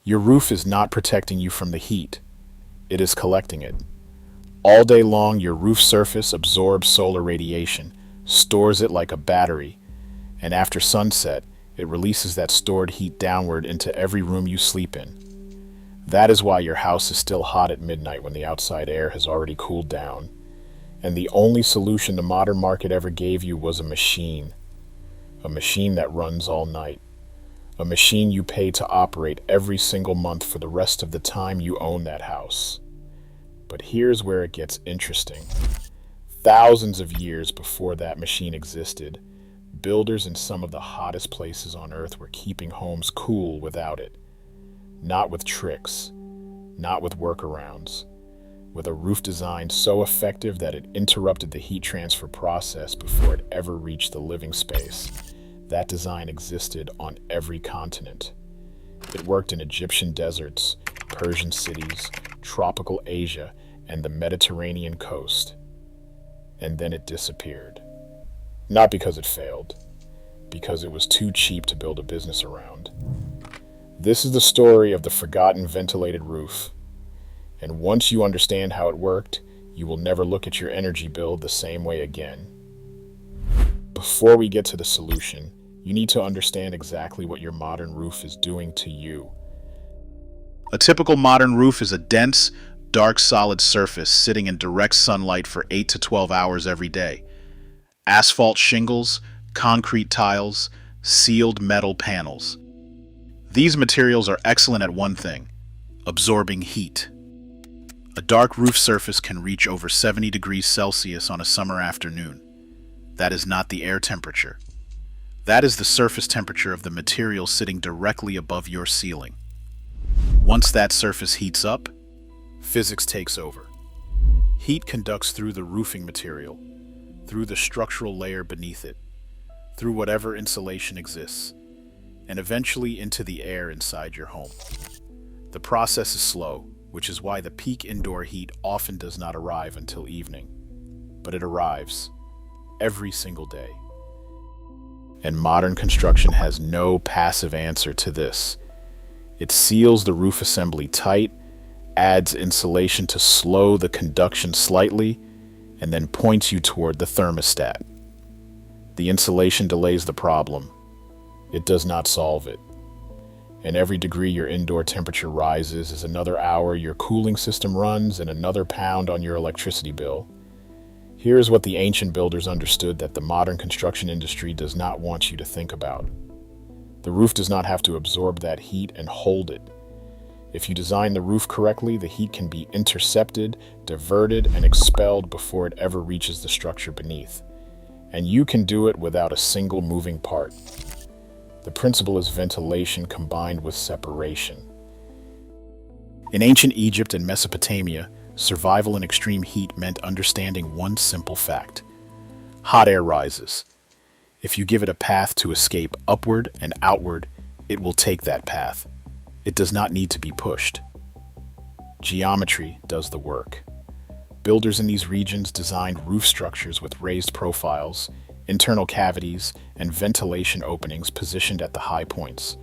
Your roof is not protecting you from the heat. It is collecting it. All day long, your roof surface absorbs solar radiation, stores it like a battery, and after sunset, it releases that stored heat downward into every room you sleep in. That is why your house is still hot at midnight when the outside air has already cooled down. And the only solution the modern market ever gave you was a machine that runs all night. A machine you pay to operate every single month for the rest of the time you own that house. But here's where it gets interesting. Thousands of years before that machine existed, builders in some of the hottest places on Earth were keeping homes cool without it. Not with tricks, not with workarounds, with a roof design so effective that it interrupted the heat transfer process before it ever reached the living space. That design existed on every continent. It worked in Egyptian deserts, Persian cities, tropical Asia, and the Mediterranean coast. And then it disappeared. Not because it failed, because it was too cheap to build a business around. This is the story of the forgotten ventilated roof. And once you understand how it worked, you will never look at your energy bill the same way again. Before we get to the solution, you need to understand exactly what your modern roof is doing to you. A typical modern roof is a dense, dark solid surface sitting in direct sunlight for 8 to 12 hours every day. Asphalt shingles, concrete tiles, sealed metal panels. These materials are excellent at one thing: absorbing heat. A dark roof surface can reach over 70 degrees Celsius on a summer afternoon. That is not the air temperature. That is the surface temperature of the material sitting directly above your ceiling. Once that surface heats up, physics takes over. Heat conducts through the roofing material, through the structural layer beneath it, through whatever insulation exists, and eventually into the air inside your home. The process is slow, which is why the peak indoor heat often does not arrive until evening. But it arrives every single day. And modern construction has no passive answer to this. It seals the roof assembly tight, adds insulation to slow the conduction slightly, and then points you toward the thermostat. The insulation delays the problem. It does not solve it. And every degree your indoor temperature rises is another hour your cooling system runs and another pound on your electricity bill. Here's what the ancient builders understood that the modern construction industry does not want you to think about. The roof does not have to absorb that heat and hold it. If you design the roof correctly, the heat can be intercepted, diverted, and expelled before it ever reaches the structure beneath. And you can do it without a single moving part. The principle is ventilation combined with separation. In ancient Egypt and Mesopotamia, survival in extreme heat meant understanding one simple fact: hot air rises. If you give it a path to escape upward and outward, it will take that path. It does not need to be pushed. Geometry does the work. Builders in these regions designed roof structures with raised profiles, internal cavities, and ventilation openings positioned at the high points.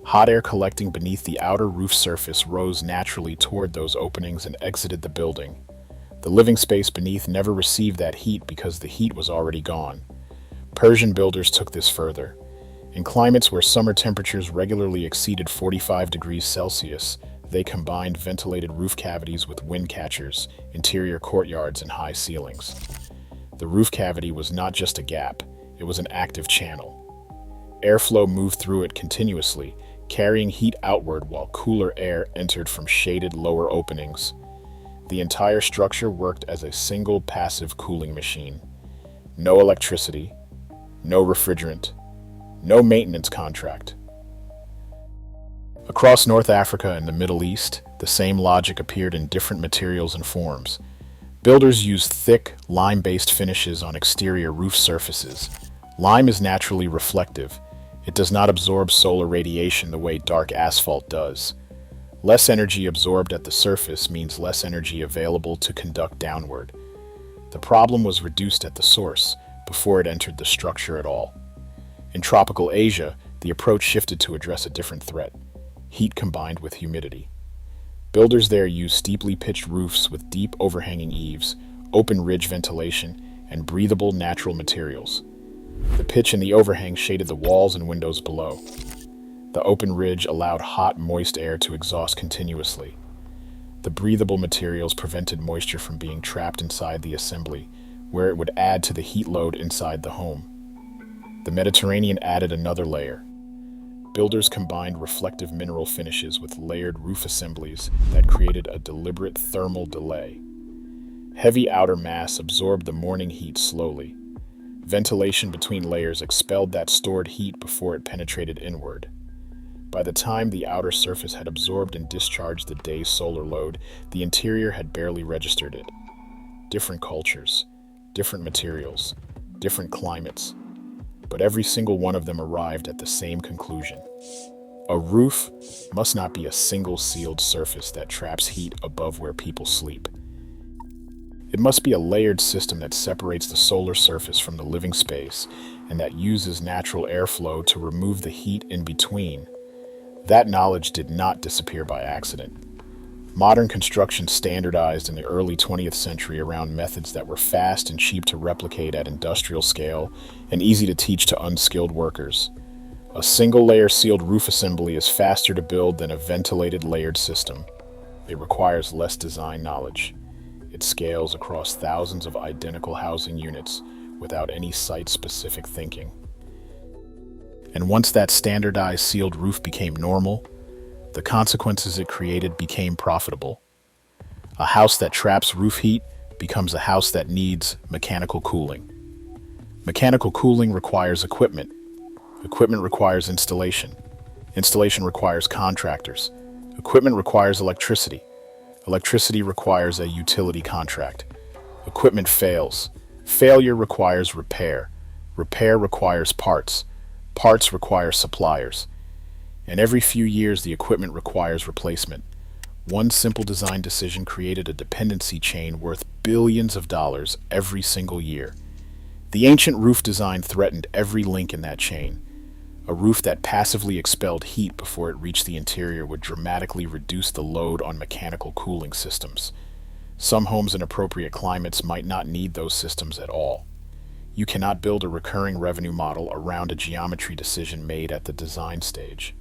Hot air collecting beneath the outer roof surface rose naturally toward those openings and exited the building. The living space beneath never received that heat because the heat was already gone. Persian builders took this further. In climates where summer temperatures regularly exceeded 45 degrees Celsius, they combined ventilated roof cavities with wind catchers, interior courtyards, and high ceilings. The roof cavity was not just a gap, it was an active channel. Airflow moved through it continuously, carrying heat outward while cooler air entered from shaded lower openings. The entire structure worked as a single passive cooling machine. No electricity, no refrigerant, no maintenance contract. Across North Africa and the Middle East, the same logic appeared in different materials and forms. Builders used thick, lime-based finishes on exterior roof surfaces. Lime is naturally reflective. It does not absorb solar radiation the way dark asphalt does. Less energy absorbed at the surface means less energy available to conduct downward. The problem was reduced at the source, before it entered the structure at all. In tropical Asia, the approach shifted to address a different threat: heat combined with humidity. Builders there use steeply pitched roofs with deep overhanging eaves, open ridge ventilation, and breathable natural materials. The pitch and the overhang shaded the walls and windows below. The open ridge allowed hot, moist air to exhaust continuously. The breathable materials prevented moisture from being trapped inside the assembly, where it would add to the heat load inside the home. The Mediterranean added another layer. Builders combined reflective mineral finishes with layered roof assemblies that created a deliberate thermal delay. Heavy outer mass absorbed the morning heat slowly. Ventilation between layers expelled that stored heat before it penetrated inward. By the time the outer surface had absorbed and discharged the day's solar load, the interior had barely registered it. Different cultures, different materials, different climates, but every single one of them arrived at the same conclusion. A roof must not be a single sealed surface that traps heat above where people sleep. It must be a layered system that separates the solar surface from the living space and that uses natural airflow to remove the heat in between. That knowledge did not disappear by accident. Modern construction standardized in the early 20th century around methods that were fast and cheap to replicate at industrial scale and easy to teach to unskilled workers. A single-layer sealed roof assembly is faster to build than a ventilated layered system. It requires less design knowledge. It scales across thousands of identical housing units without any site-specific thinking. And once that standardized sealed roof became normal, the consequences it created became profitable. A house that traps roof heat becomes a house that needs mechanical cooling. Mechanical cooling requires equipment. Equipment requires installation. Installation requires contractors. Equipment requires electricity. Electricity requires a utility contract. Equipment fails. Failure requires repair. Repair requires parts. Parts require suppliers. And every few years, the equipment requires replacement. One simple design decision created a dependency chain worth billions of dollars every single year. The ancient roof design threatened every link in that chain. A roof that passively expelled heat before it reached the interior would dramatically reduce the load on mechanical cooling systems. Some homes in appropriate climates might not need those systems at all. You cannot build a recurring revenue model around a geometry decision made at the design stage.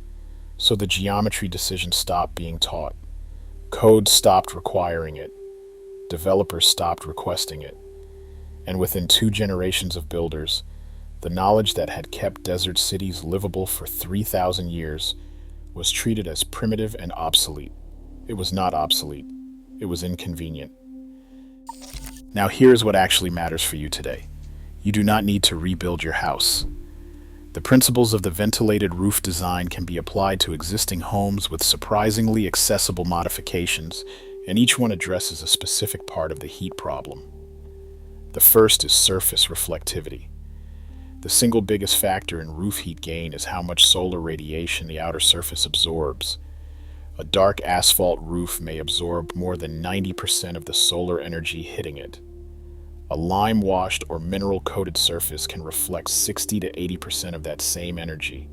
So the geometry decision stopped being taught. Code stopped requiring it. Developers stopped requesting it. And within 2 generations of builders, the knowledge that had kept desert cities livable for 3,000 years was treated as primitive and obsolete. It was not obsolete. It was inconvenient. Now here's what actually matters for you today. You do not need to rebuild your house. The principles of the ventilated roof design can be applied to existing homes with surprisingly accessible modifications, and each one addresses a specific part of the heat problem. The first is surface reflectivity. The single biggest factor in roof heat gain is how much solar radiation the outer surface absorbs. A dark asphalt roof may absorb more than 90% of the solar energy hitting it. A lime-washed or mineral-coated surface can reflect 60 to 80% of that same energy.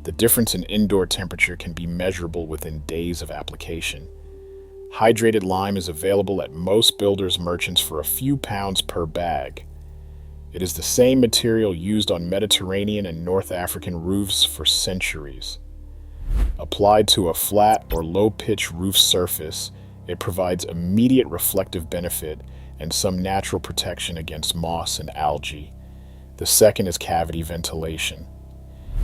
The difference in indoor temperature can be measurable within days of application. Hydrated lime is available at most builders' merchants for a few pounds per bag. It is the same material used on Mediterranean and North African roofs for centuries. Applied to a flat or low-pitch roof surface, it provides immediate reflective benefit and some natural protection against moss and algae. The second is cavity ventilation.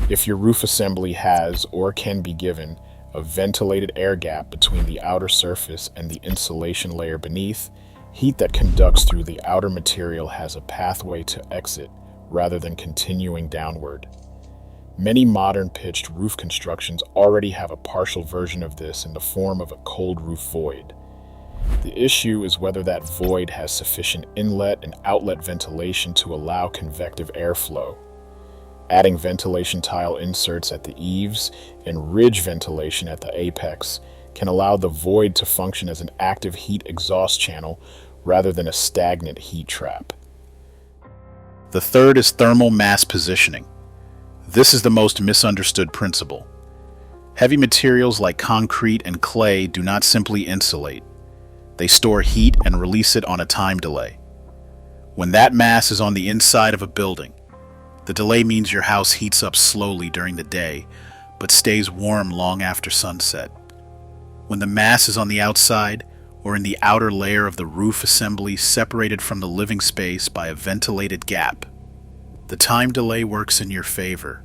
If your roof assembly has or can be given a ventilated air gap between the outer surface and the insulation layer beneath, heat that conducts through the outer material has a pathway to exit rather than continuing downward. Many modern pitched roof constructions already have a partial version of this in the form of a cold roof void. The issue is whether that void has sufficient inlet and outlet ventilation to allow convective airflow. Adding ventilation tile inserts at the eaves and ridge ventilation at the apex can allow the void to function as an active heat exhaust channel rather than a stagnant heat trap. The third is thermal mass positioning. This is the most misunderstood principle. Heavy materials like concrete and clay do not simply insulate. They store heat and release it on a time delay. When that mass is on the inside of a building, the delay means your house heats up slowly during the day, but stays warm long after sunset. When the mass is on the outside, or in the outer layer of the roof assembly separated from the living space by a ventilated gap, the time delay works in your favor.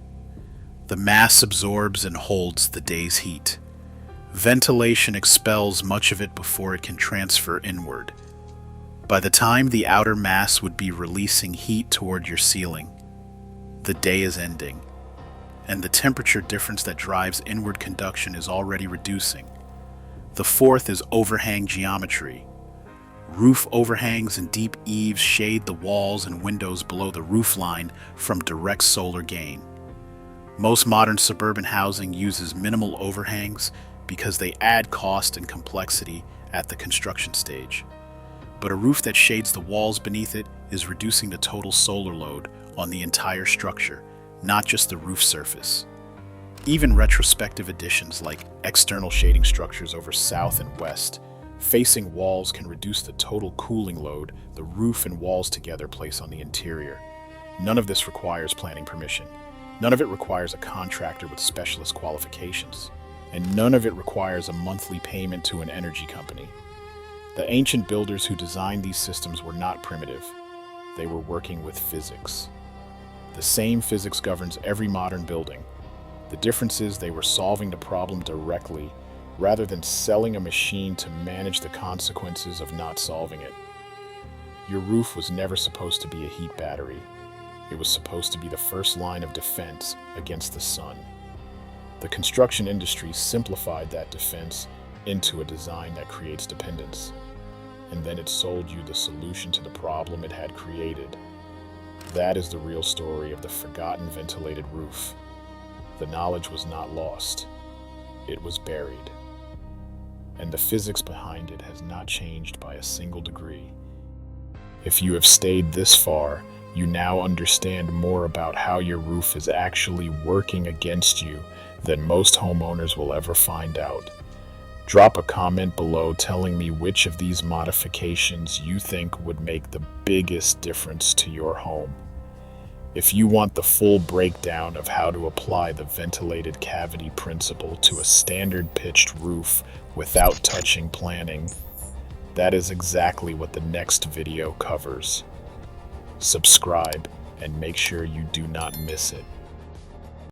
The mass absorbs and holds the day's heat. Ventilation expels much of it before it can transfer inward. By the time the outer mass would be releasing heat toward your ceiling, the day is ending, and the temperature difference that drives inward conduction is already reducing. The fourth is overhang geometry. Roof overhangs and deep eaves shade the walls and windows below the roof line from direct solar gain. Most modern suburban housing uses minimal overhangs because they add cost and complexity at the construction stage. But a roof that shades the walls beneath it is reducing the total solar load on the entire structure, not just the roof surface. Even retrospective additions like external shading structures over south and west facing walls can reduce the total cooling load the roof and walls together place on the interior. None of this requires planning permission. None of it requires a contractor with specialist qualifications. And none of it requires a monthly payment to an energy company. The ancient builders who designed these systems were not primitive. They were working with physics. The same physics governs every modern building. The difference is they were solving the problem directly rather than selling a machine to manage the consequences of not solving it. Your roof was never supposed to be a heat battery. It was supposed to be the first line of defense against the sun. The construction industry simplified that defense into a design that creates dependence, and then it sold you the solution to the problem it had created. That is the real story of the forgotten ventilated roof. The knowledge was not lost. It was buried. And the physics behind it has not changed by a single degree. If you have stayed this far, you now understand more about how your roof is actually working against you than most homeowners will ever find out. Drop a comment below telling me which of these modifications you think would make the biggest difference to your home. If you want the full breakdown of how to apply the ventilated cavity principle to a standard pitched roof without touching planning, that is exactly what the next video covers. Subscribe and make sure you do not miss it.